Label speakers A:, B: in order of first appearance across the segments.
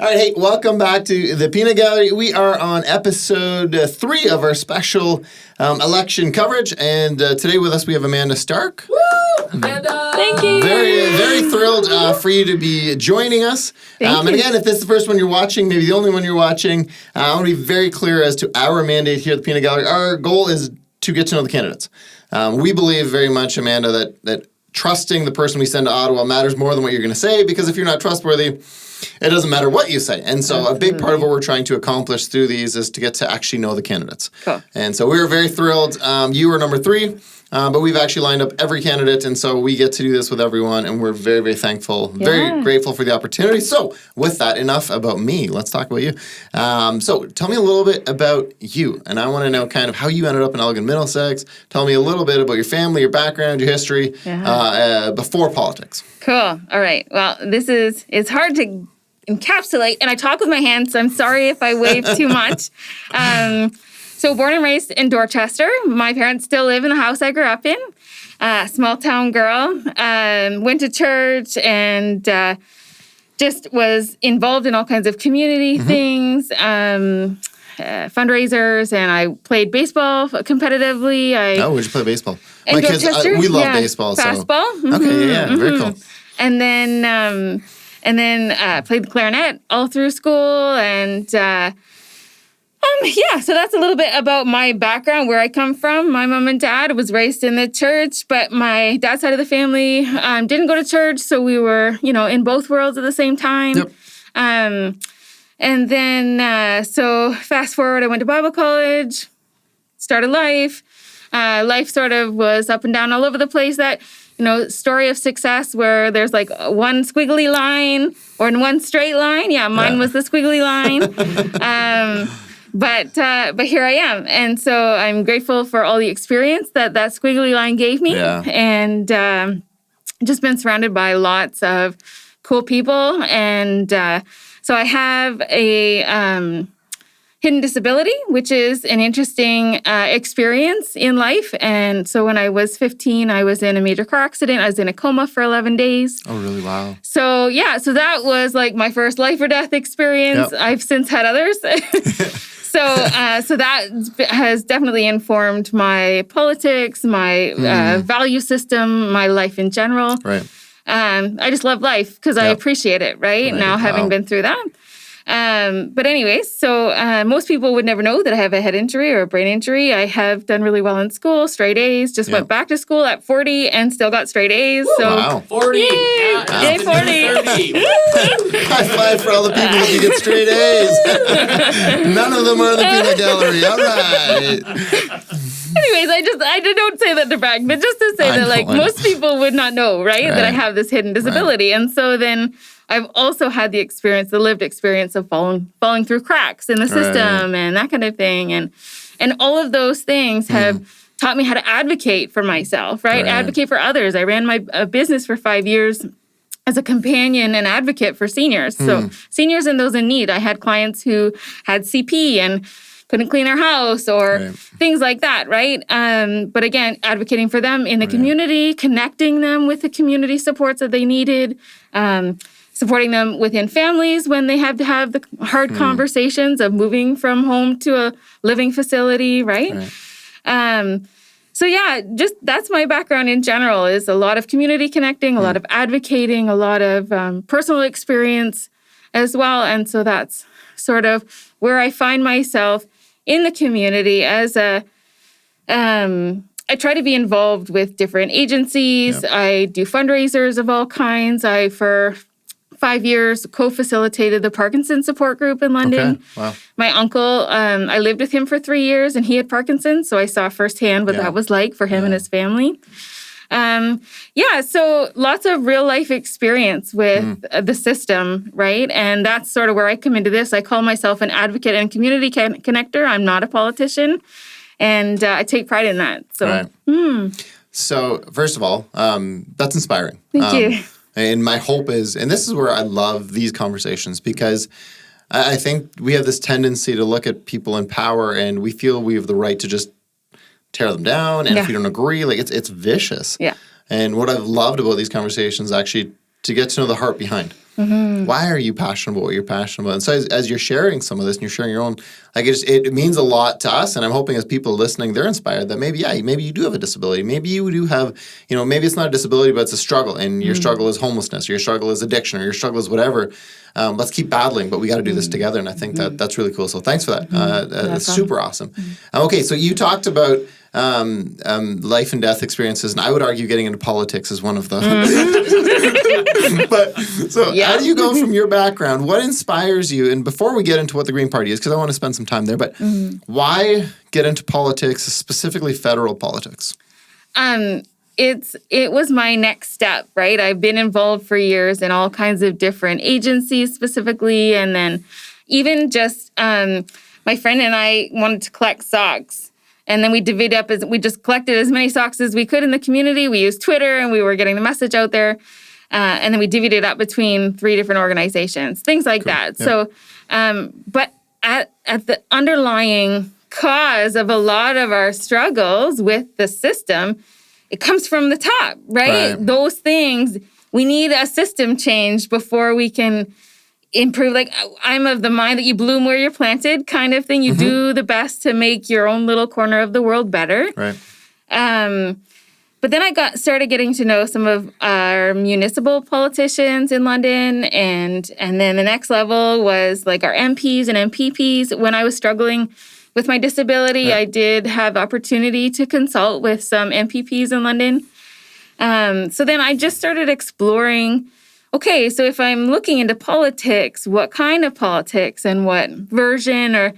A: All right, hey, welcome back to the Peanut Gallery. We are on episode 3 of our special election coverage, and today with us we have Amanda Stark.
B: Woo! Amanda!
C: Thank you.
A: Very, very thrilled for you to be joining us. And again, if this is the first one you're watching, maybe the only one you're watching, I want to be very clear as to our mandate here at the Peanut Gallery. Our goal is to get to know the candidates. We believe very much, Amanda, that trusting the person we send to Ottawa matters more than what you're going to say, because if you're not trustworthy, it doesn't matter what you say. And so a big part of what we're trying to accomplish through these is to get to actually know the candidates.
C: Cool.
A: And so we were very thrilled. You were number 3, but we've actually lined up every candidate. And so we get to do this with everyone. And we're very, very thankful, very grateful for the opportunity. So with that, enough about me. Let's talk about you. So tell me a little bit about you. And I want to know kind of how you ended up in Elgin, Middlesex. Tell me a little bit about your family, your background, your history before politics.
C: Cool. All right. Well, it's hard to encapsulate, and I talk with my hands, so I'm sorry if I wave too much. So born and raised in Dorchester. My parents still live in the house I grew up in. Small town girl. Went to church and just was involved in all kinds of community things, fundraisers, and I played baseball competitively.
A: Where'd you play baseball?
C: In Dorchester?
A: We love baseball.
C: Fastball.
A: So. Okay, very cool.
C: And then played the clarinet all through school, and so that's a little bit about my background, where I come from. My mom and dad was raised in the church, but my dad's side of the family didn't go to church, so we were, in both worlds at the same time.
A: Yep.
C: And then, so fast forward, I went to Bible college, started life. Life sort of was up and down all over the place. That, story of success where there's like one squiggly line or in one straight line. Yeah, mine was the squiggly line. But here I am. And so I'm grateful for all the experience that squiggly line gave me.
A: Yeah.
C: And just been surrounded by lots of cool people. And so I have a hidden disability, which is an interesting experience in life. And so when I was 15, I was in a major car accident. I was in a coma for 11 days.
A: Oh, really? Wow.
C: So so that was like my first life or death experience.
A: Yep.
C: I've since had others. So that has definitely informed my politics, my value system, my life in general.
A: Right.
C: I just love life because I appreciate it, right? Now having been through that. But anyways, so most people would never know that I have a head injury or a brain injury. I have done really well in school, straight A's, just went back to school at 40 and still got straight A's.
B: Woo,
C: so
A: wow.
B: 40.
C: Yay, 40.
A: High five for all the people that get straight A's. None of them are in the Peanut Gallery. All right.
C: Anyways, I don't say that to brag, but just to say that most people would not know, right? That I have this hidden disability. Right. And so then I've also had the lived experience of falling through cracks in the system and that kind of thing. And all of those things have taught me how to advocate for myself, right? Advocate for others. I ran my business for 5 years as a companion and advocate for seniors. So seniors and those in need. I had clients who had CP and couldn't clean their house or things like that, right? But again, advocating for them in the community, connecting them with the community supports that they needed, supporting them within families when they have to have the hard conversations of moving from home to a living facility, right? So just that's my background in general, is a lot of community connecting, a lot of advocating, a lot of personal experience as well. And so that's sort of where I find myself in the community as I try to be involved with different agencies. I do fundraisers of all kinds. For 5 years, co-facilitated the Parkinson's support group in London.
A: Okay. Wow.
C: My uncle, I lived with him for 3 years, and he had Parkinson's, so I saw firsthand what that was like for him and his family. So lots of real life experience with the system, right? And that's sort of where I come into this. I call myself an advocate and community connector. I'm not a politician, and I take pride in that. So,
A: So first of all, that's inspiring.
C: Thank you.
A: And my hope is, and this is where I love these conversations, because I think we have this tendency to look at people in power and we feel we have the right to just tear them down. And if we don't agree, it's vicious.
C: Yeah.
A: And what I've loved about these conversations actually to get to know the heart behind. Why are you passionate about what you're passionate about? And so as you're sharing some of this and you're sharing your own, like it means a lot to us. And I'm hoping as people listening, they're inspired that maybe you do have a disability. Maybe you do have, maybe it's not a disability, but it's a struggle. And your struggle is homelessness, or your struggle is addiction, or your struggle is whatever. Let's keep battling, but we got to do this together. And I think that's really cool. So thanks for that. That's super awesome. Okay, so you talked about life and death experiences, and I would argue getting into politics is one of them. But so how do you go from your background? What inspires you? And before we get into what the Green Party is, because I want to spend some time there, but why get into politics, specifically federal politics?
C: It was my next step, right? I've been involved for years in all kinds of different agencies specifically, and then even just my friend and I wanted to collect socks. And then we divvied up, we just collected as many socks as we could in the community. We used Twitter, and we were getting the message out there. And then we divvied it up between 3 different organizations, things like that. Yeah. So, but at the underlying cause of a lot of our struggles with the system, it comes from the top, right? Those things, we need a system change before we can improve. Like, I'm of the mind that you bloom where you're planted kind of thing. You do the best to make your own little corner of the world better.
A: Right.
C: But then I started getting to know some of our municipal politicians in London, and then the next level was like our MPs and MPPs. When I was struggling with my disability, I did have opportunity to consult with some MPPs in London. So then I just started exploring, okay, so if I'm looking into politics, what kind of politics and what version? I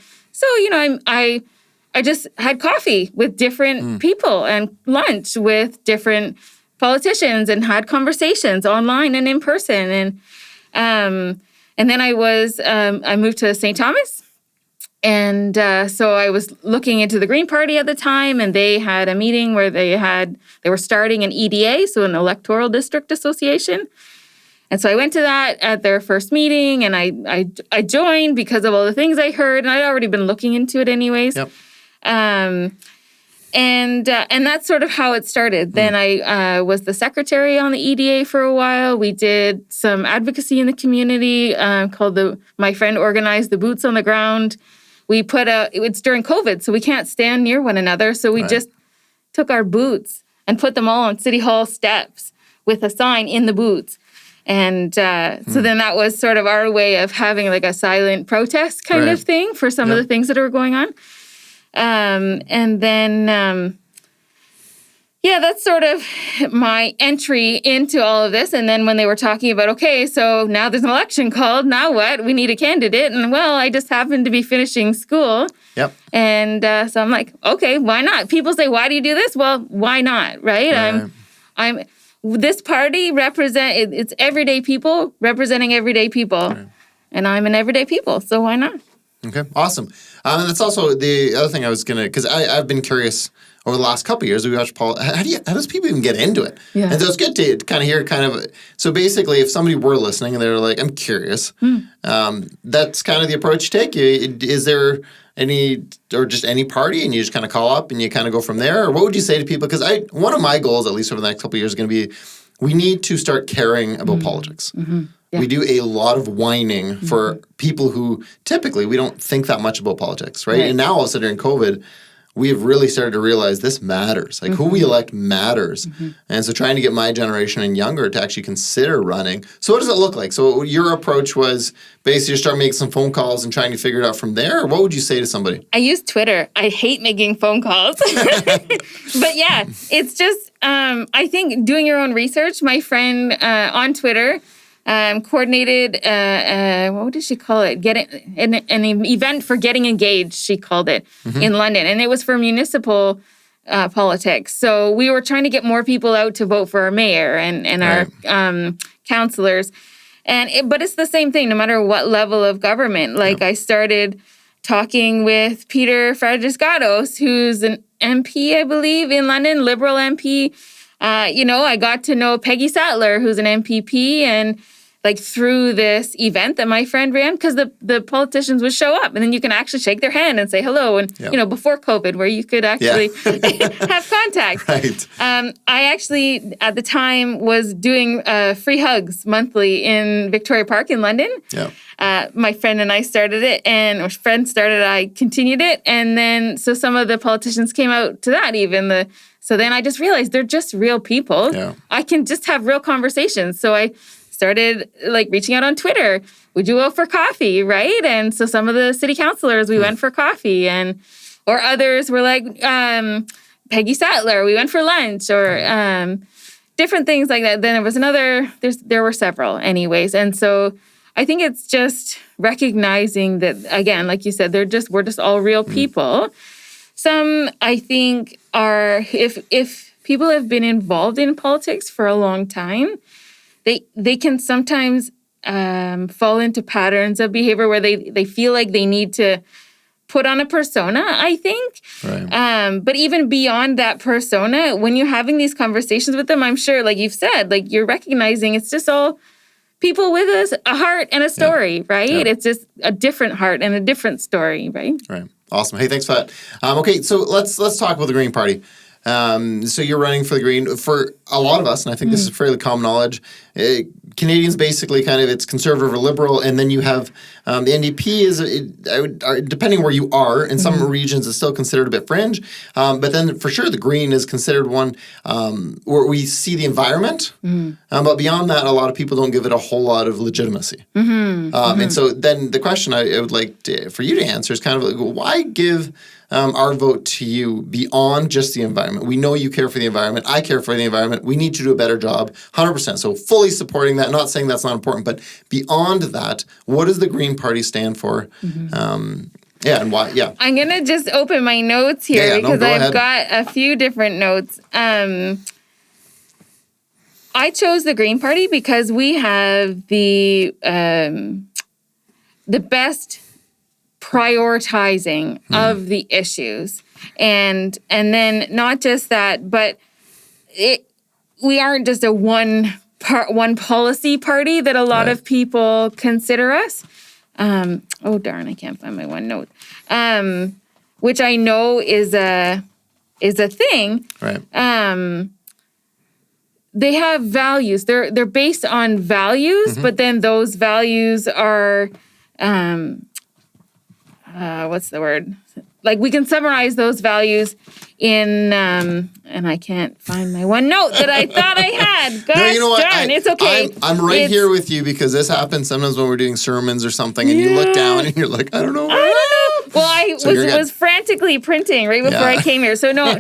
C: just had coffee with different people and lunch with different politicians and had conversations online and in person. And then I moved to St. Thomas. And so I was looking into the Green Party at the time, and they had a meeting where they were starting an EDA, so an electoral district association. And so I went to that at their first meeting, and I joined because of all the things I heard, and I'd already been looking into it anyways.
A: Yep.
C: And that's sort of how it started. Then I was the secretary on the EDA for a while. We did some advocacy in the community my friend organized the Boots on the Ground. We it's during COVID, so we can't stand near one another. So we just took our boots and put them all on City Hall steps with a sign in the boots. And so then that was sort of our way of having like a silent protest kind of thing for some of the things that were going on. And then, that's sort of my entry into all of this. And then when they were talking about, okay, so now there's an election called, now what? We need a candidate. And well, I just happened to be finishing school.
A: Yep.
C: And so I'm like, okay, why not? People say, why do you do this? Well, why not, right? I'm this party it's everyday people representing everyday people. Right. And I'm an everyday people, so why not?
A: Okay, awesome. And that's also the other thing I was because I've been curious over the last couple of years. We watched how does people even get into it? Yeah. And so it's good to kind of hear so basically if somebody were listening and they're like, I'm curious, that's kind of the approach you take. Is there any party and you just kind of call up and you kind of go from there? Or what would you say to people? Because one of my goals, at least over the next couple of years, is going to be we need to start caring about politics. Mm-hmm. Yeah. We do a lot of whining for people who typically we don't think that much about politics, right? And now all of a sudden during COVID, we have really started to realize this matters. Like who we elect matters. And so trying to get my generation and younger to actually consider running. So what does it look like? So your approach was basically start making some phone calls and trying to figure it out from there? Or what would you say to somebody?
C: I use Twitter. I hate making phone calls. But yeah, it's just, I think doing your own research. My friend on Twitter coordinated, what did she call it? An event for getting engaged, she called it, in London. And it was for municipal politics. So we were trying to get more people out to vote for our mayor and our councillors. But it's the same thing, no matter what level of government. Like I started talking with Peter Fragiscatos, who's an MP, I believe, in London, Liberal MP. I got to know Peggy Sattler, who's an MPP, and like through this event that my friend ran, because the politicians would show up and then you can actually shake their hand and say hello. And, before COVID, where you could actually have contact.
A: Right.
C: I actually, at the time, was doing free hugs monthly in Victoria Park in London.
A: Yeah.
C: My friend and I started it, and my friend started it, I continued it. And then, so some of the politicians came out to that even. So then I just realized they're just real people.
A: Yeah.
C: I can just have real conversations. So I started like reaching out on Twitter. Would you go for coffee, right? And so some of the city councilors, we went for coffee, or others were like Peggy Sattler, we went for lunch, or different things like that. Then there was there were several anyways. And so I think it's just recognizing that, again, like you said, we're just all real people. Some, I think, are, if people have been involved in politics for a long time, they can sometimes fall into patterns of behavior where they feel like they need to put on a persona, I think.
A: Right.
C: But even beyond that persona, when you're having these conversations with them, I'm sure, like you've said, like you're recognizing it's just all people with a heart and a story, right?
A: Yep.
C: It's just a different heart and a different story, right?
A: Right. Awesome. Hey, thanks for that. Okay, so let's talk about the Green Party. So you're running for the Green. For a lot of us, and I think this is fairly common knowledge, Canadians basically kind of, it's conservative or liberal, and then you have the NDP is, depending where you are, in some regions it's still considered a bit fringe, but then for sure the Green is considered one where we see the environment, but beyond that, a lot of people don't give it a whole lot of legitimacy. And so then the question I would like for you to answer is kind of like, why give our vote to you beyond just the environment? We know you care for the environment. I care for the environment. We need you to do a better job, 100%. So fully supporting that, not saying that's not important, but beyond that, what does the Green Party stand for? And why? Yeah.
C: I'm going to just open my notes here because I've got a few different notes. I chose the Green Party because we have the best prioritizing of the issues. And then not just that, but we aren't just a one policy party that a lot of people consider us. Oh darn, I can't find my one note. Which I know is a thing.
A: Right.
C: They have values. They're based on values, but then those values are what's the word? Like we can summarize those values in, and I can't find my one note that I thought I had. Gosh,
A: no, you know what?
C: darn, it's okay.
A: I'm right here with you because this happens sometimes when we're doing sermons or something, and you look down and you're like, I don't know.
C: Well, I was frantically printing right before I came here. So no.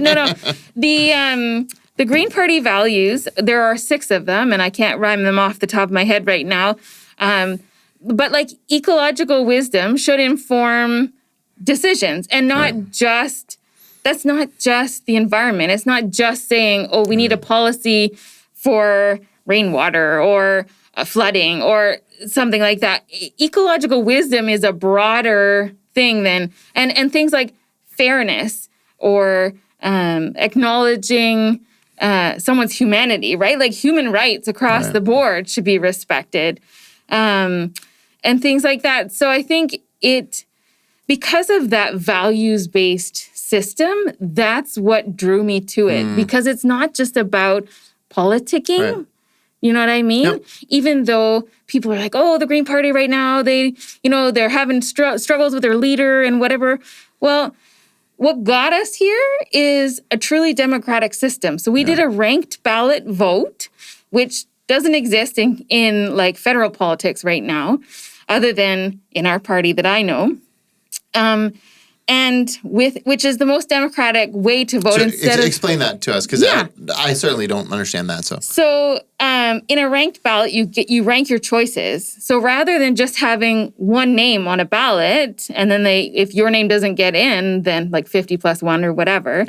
C: The Green Party values, there are 6 of them, and I can't rhyme them off the top of my head right now. But like ecological wisdom should inform decisions and not that's not just the environment. It's not just saying, oh, we need a policy for rainwater or flooding or something like that. Ecological wisdom is a broader thing than, and things like fairness or acknowledging someone's humanity, right? Like human rights across the board should be respected. And things like that. So I think because of that values-based system, that's what drew me to it. Because it's not just about politicking. Right. You know what I mean? Yep. Even though people are like, oh, the Green Party right now, they're having struggles with their leader and whatever. Well, what got us here is a truly democratic system. So we did a ranked ballot vote, which doesn't exist in like federal politics right now, other than in our party that I know. And which is the most democratic way to vote. So
A: explain that to us, because I certainly don't understand that.
C: So in a ranked ballot, you rank your choices. So rather than just having one name on a ballot, and then if your name doesn't get in, then like 50 plus 1 or whatever,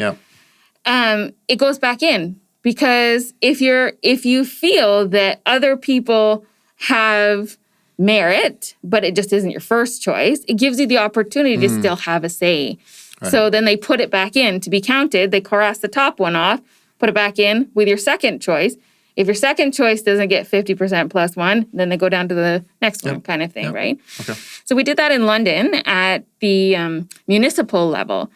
C: it goes back in. Because if you feel that other people have merit, but it just isn't your first choice, it gives you the opportunity to still have a say. Right. So then they put it back in to be counted. They cross the top one off, put it back in with your second choice, If your second choice doesn't get 50% plus one, then they go down to the next one kind of thing, right?
A: Okay.
C: So we did that in London at the municipal level.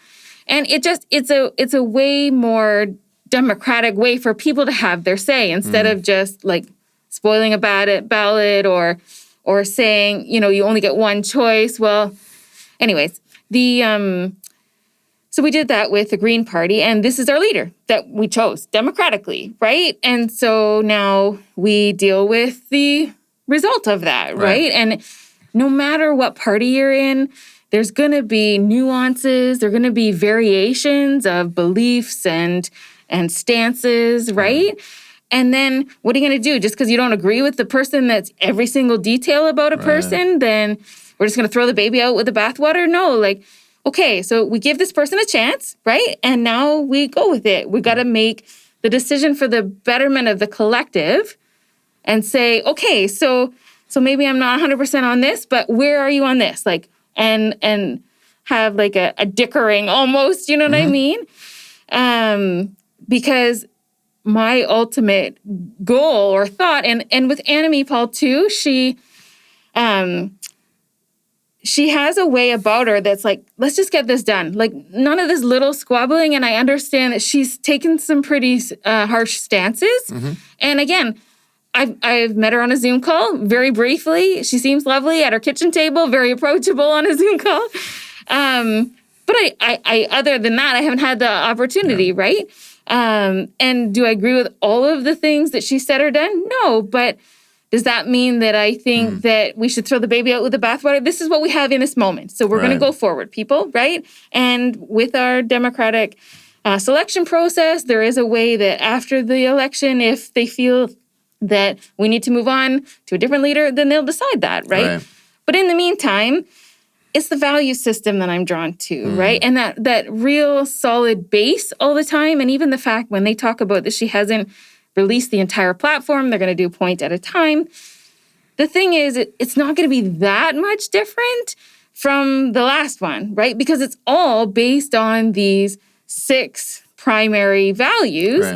C: And it's a way more democratic way for people to have their say instead of just like spoiling a ballot or saying, you only get one choice. Well, anyways, so we did that with the Green Party, and this is our leader that we chose democratically, right? And so now we deal with the result of that, right? And no matter what party you're in, there's going to be nuances, there are going to be variations of beliefs and stances, right? And then what are you going to do? Just because you don't agree with the person that's every single detail about a person, then we're just going to throw the baby out with the bathwater? No, okay, so we give this person a chance, right? And now we go with it. We got to make the decision for the betterment of the collective and say, okay, so maybe I'm not 100% on this, but where are you on this? And have a dickering almost, you know what I mean? Because my ultimate goal or thought, and with Annemie Paul too, she has a way about her that's like, let's just get this done. None of this little squabbling. And I understand that she's taken some pretty harsh stances. And again, I've met her on a Zoom call very briefly. She seems lovely at her kitchen table, very approachable on a Zoom call. But I other than that, I haven't had the opportunity, right? And do I agree with all of the things that she said or done? No, but does that mean that I think that we should throw the baby out with the bathwater? This is what we have in this moment. So we're going to go forward, people, right? And with our democratic selection process, there is a way that after the election, if they feel that we need to move on to a different leader, then they'll decide that, right? But in the meantime, it's the value system that I'm drawn to, right? And that real solid base all the time. And even the fact when they talk about that she hasn't released the entire platform, they're going to do a point at a time. The thing is, it's not going to be that much different from the last one, right? Because it's all based on these 6 primary values.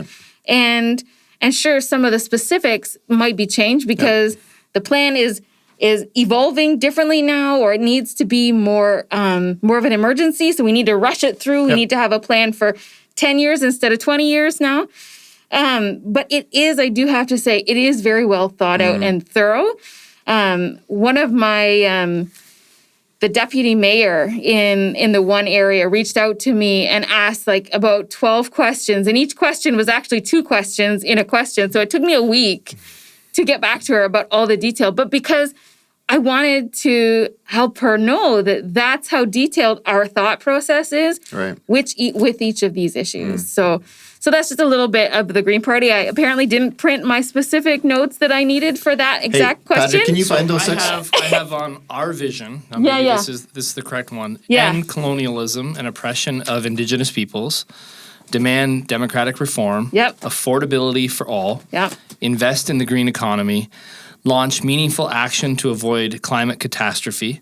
C: And sure, some of the specifics might be changed because the plan is evolving differently now, or it needs to be more of an emergency. So we need to rush it through. We need to have a plan for 10 years instead of 20 years now. But it is, I do have to say, it is very well thought out and thorough. One of my, the deputy mayor in the one area reached out to me and asked about 12 questions. And each question was actually 2 questions in a question. So it took me a week to get back to her about all the detail. But because I wanted to help her know that that's how detailed our thought process is with each of these issues. So that's just a little bit of the Green Party. I apparently didn't print my specific notes that I needed for that exact question.
A: Patrick, can you find those 6?
B: I have on our vision. Now this is the correct one. End colonialism and oppression of Indigenous peoples. Demand democratic reform. Affordability for all. Invest in the green economy. Launch meaningful action to avoid climate catastrophe.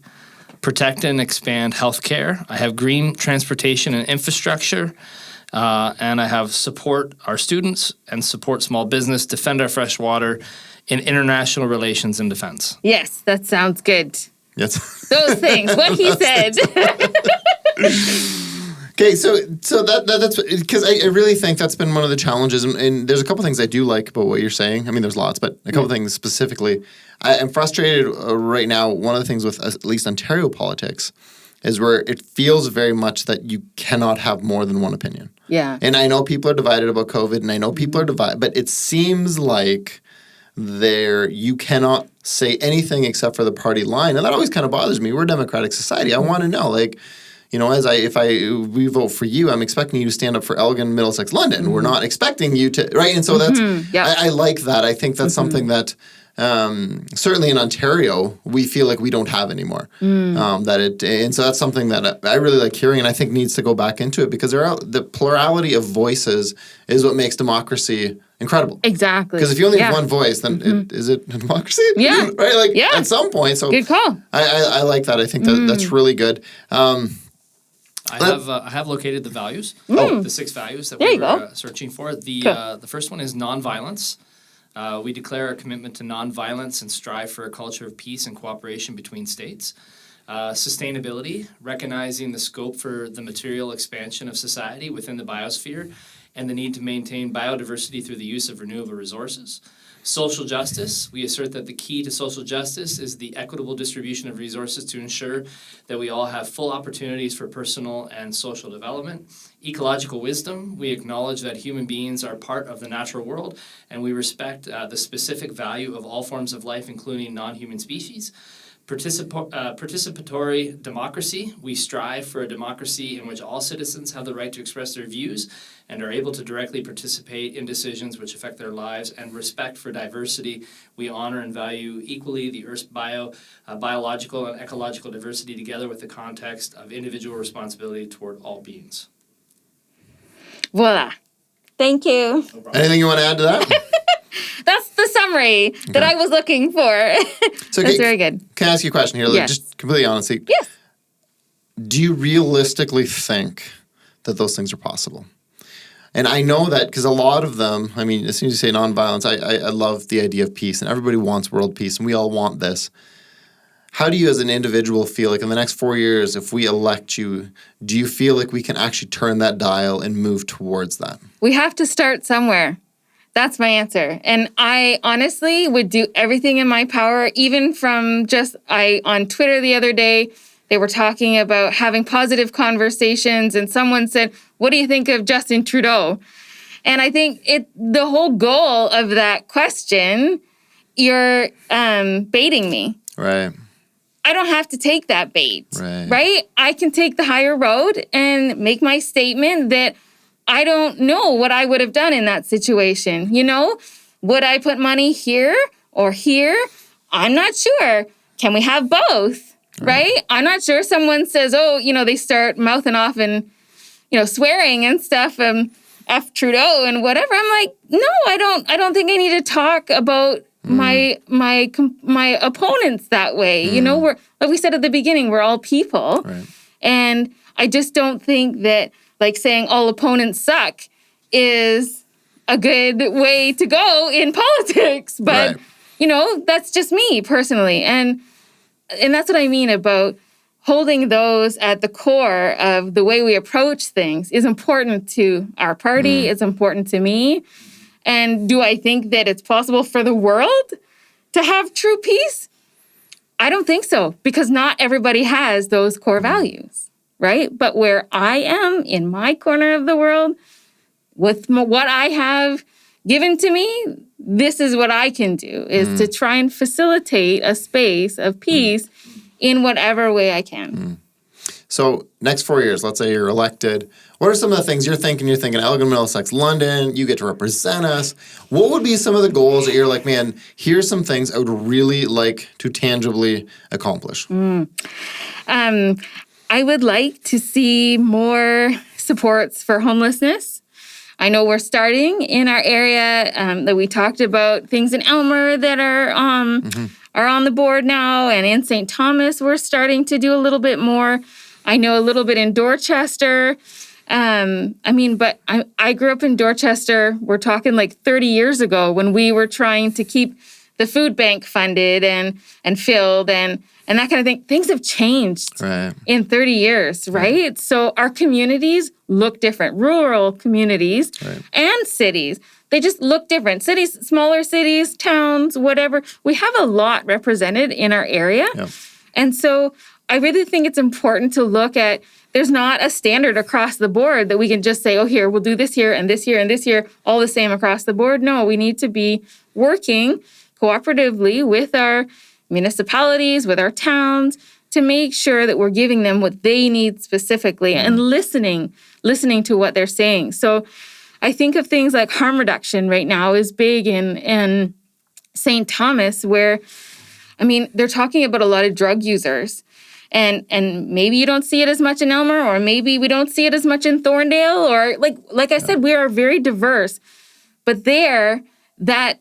B: Protect and expand healthcare. I have green transportation and infrastructure. And I have support our students and support small business, defend our fresh water, in international relations and defense.
C: Yes, that sounds good.
A: Yes.
C: Those things, what he said.
A: Okay, so that's because I really think that's been one of the challenges, and there's a couple things I do like about what you're saying. I mean, there's lots, but a couple things specifically. I am frustrated right now. One of the things with at least Ontario politics is where it feels very much that you cannot have more than one opinion. And I know people are divided about COVID, and I know people are divided, but it seems like you cannot say anything except for the party line, and that always kind of bothers me. We're a democratic society. I want to know, if we vote for you, I'm expecting you to stand up for Elgin, Middlesex, London. We're not expecting you to, right? And so that's I like that. I think that's something that certainly in Ontario we feel like we don't have anymore. And so that's something that I really like hearing, and I think needs to go back into it, because the plurality of voices is what makes democracy incredible.
C: Exactly.
A: Because if you only have one voice, then is it a democracy? Right? At some point. So
C: good call.
A: I like that. I think that's really good.
B: I have located the values. The 6 values that we were searching for. The first one is nonviolence. We declare our commitment to nonviolence and strive for a culture of peace and cooperation between states. Sustainability, recognizing the scope for the material expansion of society within the biosphere and the need to maintain biodiversity through the use of renewable resources. Social justice, we assert that the key to social justice is the equitable distribution of resources to ensure that we all have full opportunities for personal and social development. Ecological wisdom, we acknowledge that human beings are part of the natural world and we respect the specific value of all forms of life, including non-human species. Participatory democracy. We strive for a democracy in which all citizens have the right to express their views and are able to directly participate in decisions which affect their lives. And respect for diversity. We honor and value equally the Earth's biological and ecological diversity together with the context of individual responsibility toward all beings.
C: Voila. Thank you.
A: No Anything you want to add to that?
C: That's the summary that I was looking for. So that's very good.
A: Can I ask you a question here?
C: Yes.
A: Just completely honestly.
C: Yes.
A: Do you realistically think that those things are possible? And I know that because a lot of them, I mean, as soon as you say nonviolence, I love the idea of peace, and everybody wants world peace, and we all want this. How do you as an individual feel like in the next 4 years, if we elect you, do you feel like we can actually turn that dial and move towards that?
C: We have to start somewhere. That's my answer. And I honestly would do everything in my power, even from on Twitter the other day, they were talking about having positive conversations and someone said, what do you think of Justin Trudeau? And I think the whole goal of that question, you're baiting me.
A: Right.
C: I don't have to take that bait, right? I can take the higher road and make my statement that I don't know what I would have done in that situation. You know, would I put money here or here? I'm not sure. Can we have both? Right? I'm not sure. Someone says, oh, they start mouthing off and, swearing and stuff, F Trudeau and whatever. I'm like, no, I don't think I need to talk about my opponents that way. We're, like we said at the beginning, we're all people.
A: Right. And
C: I just don't think that like saying all opponents suck is a good way to go in politics. But, that's just me personally. And that's what I mean about holding those at the core of the way we approach things is important to our party. It's important to me. And do I think that it's possible for the world to have true peace? I don't think so, because not everybody has those core values. Right? But where I am in my corner of the world, with what I have given to me, this is what I can do, is to try and facilitate a space of peace in whatever way I can.
A: So next 4 years, let's say you're elected. What are some of the things you're thinking? You're thinking Elgin, Middlesex, London, you get to represent us. What would be some of the goals that you're like, man, here's some things I would really like to tangibly accomplish?
C: I would like to see more supports for homelessness. I know we're starting in our area that we talked about things in Elmer that are on the board now, and in St. Thomas we're starting to do a little bit more. I know a little bit in Dorchester. But I grew up in Dorchester. We're talking like 30 years ago when we were trying to keep the food bank funded and filled and that kind of thing. Things have changed in 30 years, right? So our communities look different. Rural communities and cities, they just look different. Cities, smaller cities, towns, whatever. We have a lot represented in our area. Yep. And so I really think it's important to look at, there's not a standard across the board that we can just say, oh, here, we'll do this here and this here and this here, all the same across the board. No, we need to be working cooperatively with our municipalities, with our towns, to make sure that we're giving them what they need specifically and listening to what they're saying. So I think of things like harm reduction right now is big in St. Thomas, where, they're talking about a lot of drug users. And maybe you don't see it as much in Elmer, or maybe we don't see it as much in Thorndale, or like I said, we are very diverse. But there, that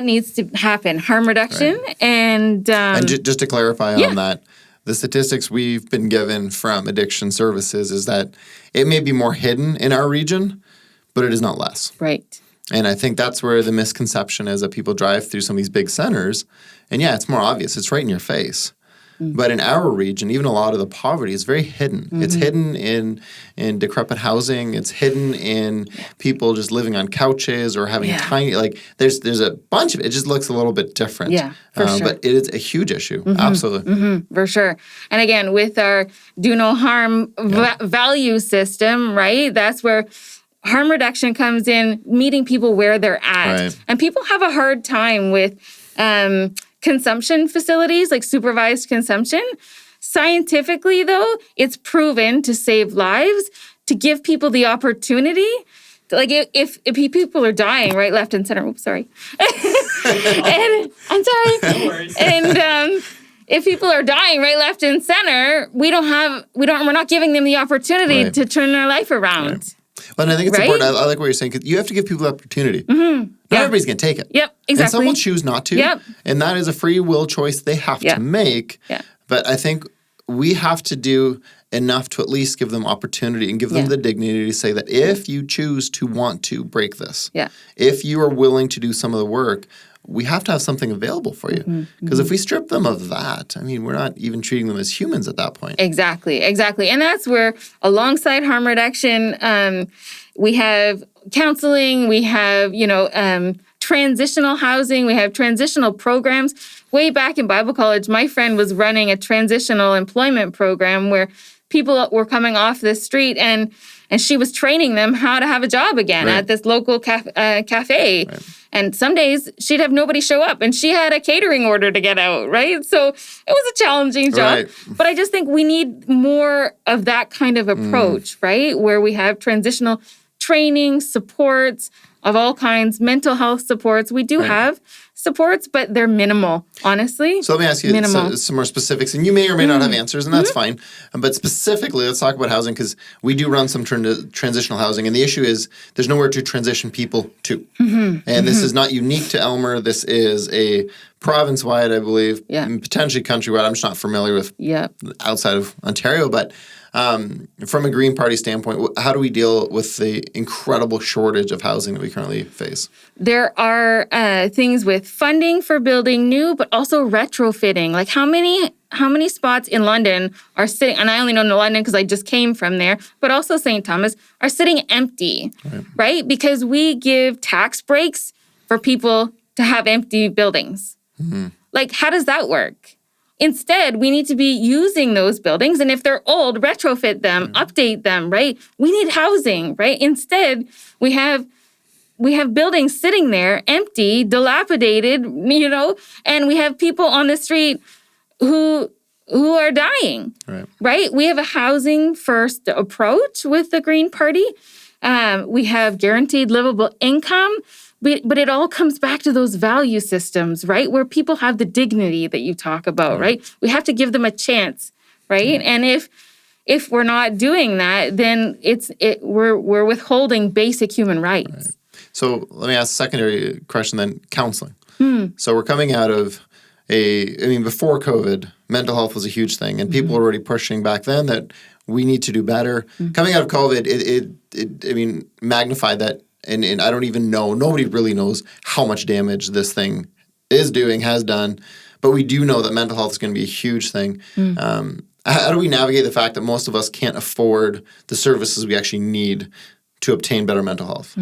C: needs to happen, harm reduction. And
A: just to clarify on that, the statistics we've been given from Addiction Services is that it may be more hidden in our region, but it is not less.
C: Right.
A: And I think that's where the misconception is that people drive through some of these big centers, and it's more obvious. It's right in your face. But in our region, even a lot of the poverty is very hidden. It's hidden in decrepit housing. It's hidden in people just living on couches or having tiny, there's a bunch of it. It just looks a little bit different.
C: Yeah, for sure.
A: But it is a huge issue. Absolutely.
C: For sure. And again, with our do no harm value system, right? That's where harm reduction comes in, meeting people where they're at.
A: Right.
C: And people have a hard time with consumption facilities, like supervised consumption. Scientifically, though, it's proven to save lives, to give people the opportunity. Like if people are dying right, left, and center. Oops, sorry. And I'm sorry.
B: No worries.
C: And if people are dying right, left, and center, we're not giving them the opportunity to turn their life around.
A: Right. Well, and I think it's important. I like what you're saying, because you have to give people the opportunity. Not everybody's going to take it.
C: Yep, exactly.
A: And some will choose not to.
C: Yep.
A: And that is a free will choice they have to make.
C: Yeah.
A: But I think we have to do enough to at least give them opportunity and give them the dignity to say that if you choose to want to break this, if you are willing to do some of the work, we have to have something available for you. Because if we strip them of that, I mean, we're not even treating them as humans at that point.
C: Exactly. And that's where, alongside harm reduction, we have counseling, we have, transitional housing, we have transitional programs. Way back in Bible college, my friend was running a transitional employment program where people were coming off the street and she was training them how to have a job again at this local cafe. Right. And some days she'd have nobody show up and she had a catering order to get out, right? So it was a challenging job. Right. But I just think we need more of that kind of approach, right? Where we have transitional training, supports of all kinds, mental health supports. We do have supports, but they're minimal, honestly.
A: So let me ask you some more specifics, and you may or may not have answers, and that's fine. But specifically, let's talk about housing, because we do run some transitional housing, and the issue is there's nowhere to transition people to. And this is not unique to Elmer. This is a province-wide, I believe, and potentially countrywide. I'm just not familiar with outside of Ontario, but from a Green Party standpoint, how do we deal with the incredible shortage of housing that we currently face?
C: There are things with funding for building new, but also retrofitting. Like how many spots in London are sitting, and I only know London because I just came from there, but also St. Thomas, are sitting empty, right? Because we give tax breaks for people to have empty buildings. Like, how does that work? Instead, we need to be using those buildings, and if they're old, retrofit them, update them, right? We need housing, right? Instead, we have buildings sitting there empty, dilapidated, and we have people on the street who are dying, right? We have a housing first approach with the Green Party. We have guaranteed livable income. But it all comes back to those value systems, right? Where people have the dignity that you talk about, right? We have to give them a chance, right? And if we're not doing that, then we're withholding basic human rights.
A: Right. So let me ask a secondary question then, counseling. So we're coming out of before COVID, mental health was a huge thing, and people were already pushing back then that we need to do better. Coming out of COVID, it magnified that. And I don't even know, nobody really knows how much damage this thing is doing, has done. But we do know that mental health is going to be a huge thing. How do we navigate the fact that most of us can't afford the services we actually need to obtain better mental health?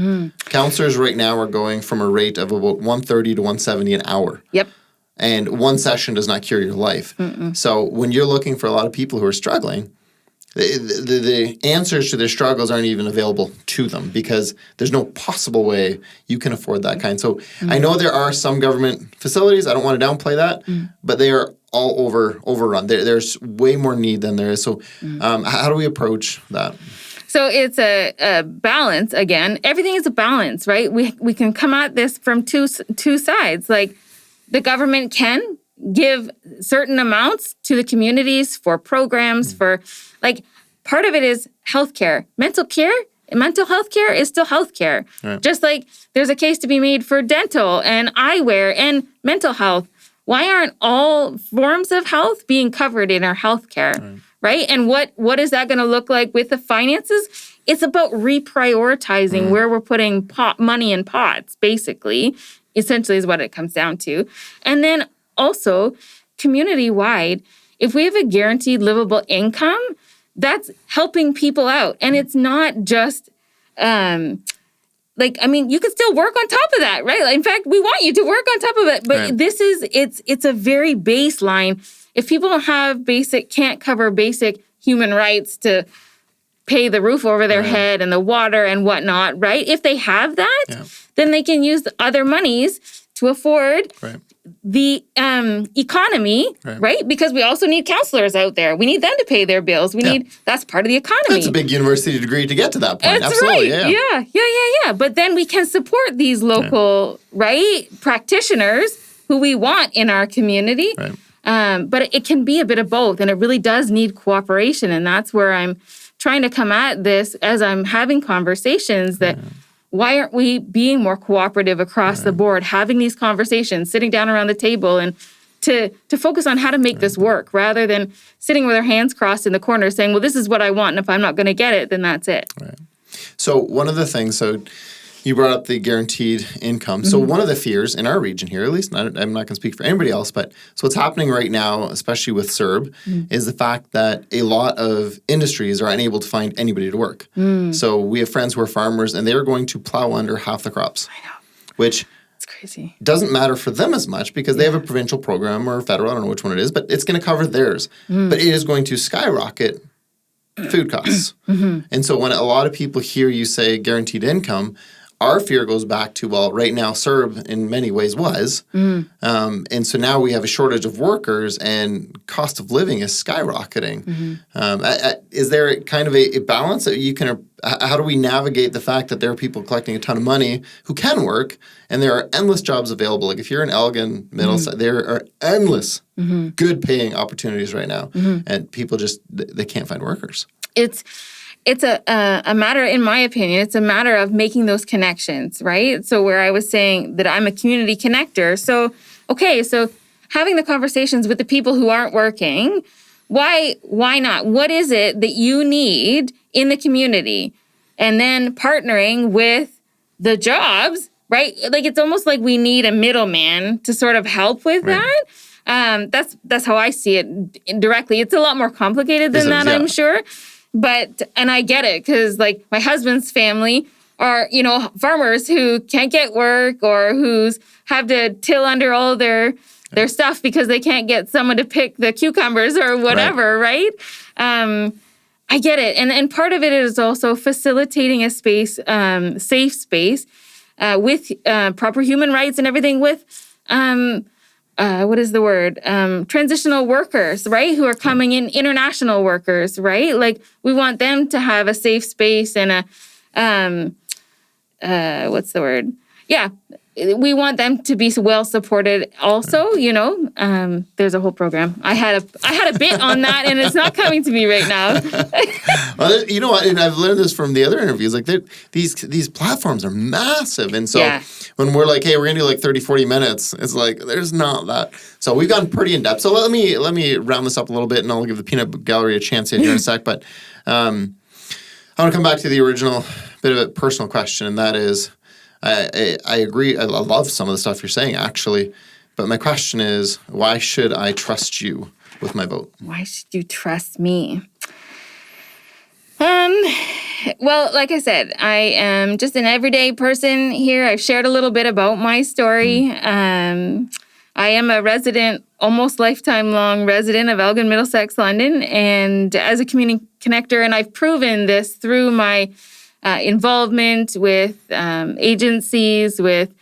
A: Counselors right now are going from a rate of about $130 to $170 an hour.
C: Yep.
A: And one session does not cure your life. So when you're looking for a lot of people who are struggling, the answers to their struggles aren't even available to them because there's no possible way you can afford that kind. So I know there are some government facilities. I don't want to downplay that, but they are all overrun. There's way more need than there is. So how do we approach that?
C: So it's a balance again. Everything is a balance, right? We can come at this from two sides. Like the government can give certain amounts to the communities for programs, for like part of it is healthcare. Mental health care is still healthcare. Right. Just like there's a case to be made for dental and eyewear and mental health. Why aren't all forms of health being covered in our healthcare? right? And what is that going to look like with the finances? It's about reprioritizing where we're putting money in pots, basically, essentially is what it comes down to. And then also, community-wide, if we have a guaranteed livable income, that's helping people out. And it's not just, you could still work on top of that, right? Like, in fact, we want you to work on top of it. But this is, it's a very baseline. If people don't have can't cover basic human rights to pay the roof over their head and the water and whatnot, right? If they have that, then they can use the other monies to afford the economy, right? Because we also need counselors out there. We need them to pay their bills. That's part of the economy.
A: That's a big university degree to get to that point.
C: That's
A: Absolutely,
C: right. Yeah. But then we can support these local, practitioners who we want in our community. But it can be a bit of both, and it really does need cooperation. And that's where I'm trying to come at this as I'm having conversations that why aren't we being more cooperative across the board, having these conversations, sitting down around the table and to focus on how to make this work rather than sitting with our hands crossed in the corner saying, well, this is what I want. And if I'm not going to get it, then that's it.
A: So one of the things, you brought up the guaranteed income. So one of the fears in our region here, at least, I'm not going to speak for anybody else, but so what's happening right now, especially with CERB, is the fact that a lot of industries are unable to find anybody to work. So we have friends who are farmers, and they're going to plow under half the crops.
C: I know.
A: Which
C: it's crazy.
A: Doesn't matter for them as much because they have a provincial program or federal, I don't know which one it is, but it's going to cover theirs. But it is going to skyrocket food costs. And so when a lot of people hear you say guaranteed income, our fear goes back to, well, right now CERB in many ways was. And so now we have a shortage of workers and cost of living is skyrocketing. Is there kind of a balance that you can, how do we navigate the fact that there are people collecting a ton of money who can work and there are endless jobs available? Like if you're in Elgin, Middlesex, there are endless good paying opportunities right now. And people just, they can't find workers.
C: It's a matter, in my opinion, it's a matter of making those connections, right? So where I was saying that I'm a community connector. So having the conversations with the people who aren't working, why not? What is it that you need in the community? And then partnering with the jobs, right? Like it's almost like we need a middleman to sort of help with that. That's how I see it directly. It's a lot more complicated than that, I'm sure. And I get it because like my husband's family are, farmers who can't get work or who's have to till under all their stuff because they can't get someone to pick the cucumbers or whatever, right? I get it. And part of it is also facilitating a space, safe space with proper human rights and everything with what is the word? Transitional workers, right? Who are coming in, international workers, right? Like we want them to have a safe space and what's the word? Yeah. We want them to be well supported also, there's a whole program. I had a bit on that and it's not coming to me right now.
A: Well, you know what? And I've learned this from the other interviews. Like these platforms are massive. And so when we're like, hey, we're going to do like 30, 40 minutes, it's like, there's not that. So we've gone pretty in depth. So let me round this up a little bit and I'll give the Peanut Gallery a chance here in a sec. But I want to come back to the original bit of a personal question. And that is, I agree. I love some of the stuff you're saying, actually. But my question is, why should I trust you with my vote?
C: Why should you trust me? Well, like I said, I am just an everyday person here. I've shared a little bit about my story. I am a resident, almost lifetime-long resident of Elgin, Middlesex, London, and as a community connector, and I've proven this through my involvement with agencies, with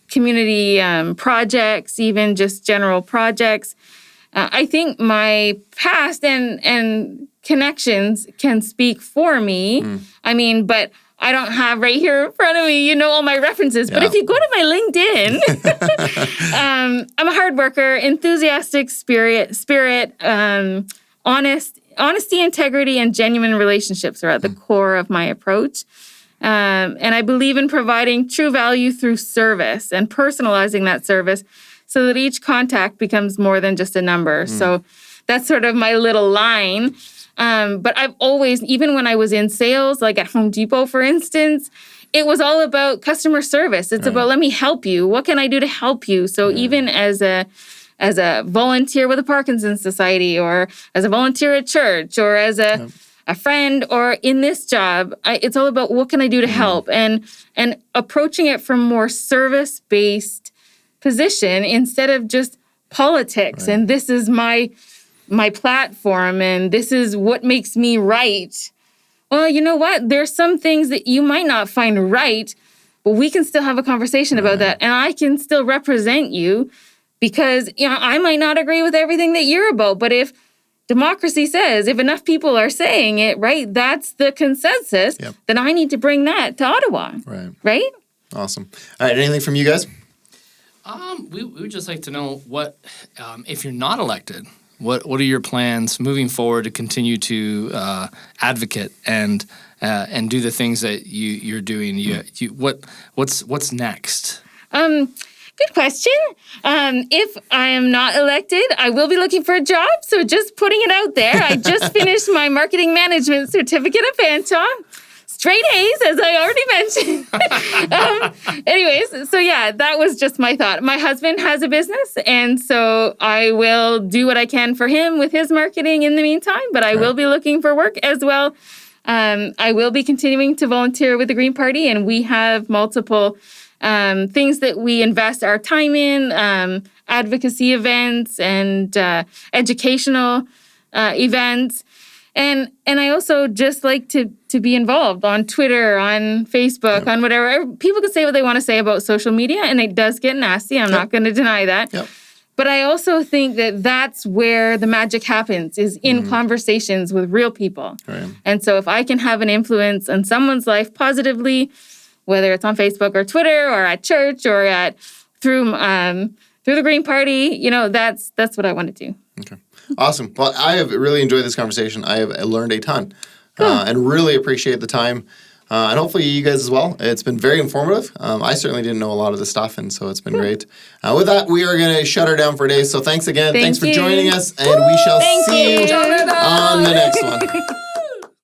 C: community projects, even just general projects. I think my past and connections can speak for me. I mean, but I don't have right here in front of me, all my references. But if you go to my LinkedIn, I'm a hard worker, enthusiastic spirit, honesty, integrity, and genuine relationships are at the core of my approach. And I believe in providing true value through service and personalizing that service so that each contact becomes more than just a number. So That's sort of my little line. But I've always, even when I was in sales, like at Home Depot, for instance, it was all about customer service. It's about, let me help you. What can I do to help you? So even as a volunteer with the Parkinson's Society, or as a volunteer at church, or as a friend, or in this job, it's all about what can I do to help, and approaching it from more service-based position instead of just politics. And this is my platform, and this is what makes me right. Well, you know what? There's some things that you might not find right, but we can still have a conversation about that, and I can still represent you, because I might not agree with everything that you're about, but if democracy says, if enough people are saying it, right, that's the consensus, then I need to bring that to Ottawa. Right?
A: Awesome. All right, anything from you guys?
B: We would just like to know what, if you're not elected, what are your plans moving forward to continue to advocate and do the things that you're doing? What's next?
C: Good question. If I am not elected, I will be looking for a job. So just putting it out there. I just finished my marketing management certificate at Fanton. Straight A's, as I already mentioned. Anyways, so yeah, that was just my thought. My husband has a business, and so I will do what I can for him with his marketing in the meantime, but I will be looking for work as well. I will be continuing to volunteer with the Green Party, and we have multiple things that we invest our time in, advocacy events and educational events. And I also just like to be involved on Twitter, on Facebook, on whatever. People can say what they want to say about social media, and it does get nasty. I'm not going to deny that. But I also think that that's where the magic happens, is in conversations with real people. And so if I can have an influence on someone's life positively, whether it's on Facebook or Twitter or at church or through the Green Party, that's what I want to do.
A: Okay. Awesome. Well, I have really enjoyed this conversation. I have learned a ton and really appreciate the time. And hopefully you guys as well. It's been very informative. I certainly didn't know a lot of this stuff, and so it's been great. With that, we are going to shut her down for today. So thanks again. Thanks for joining us, and we shall see you on the next one.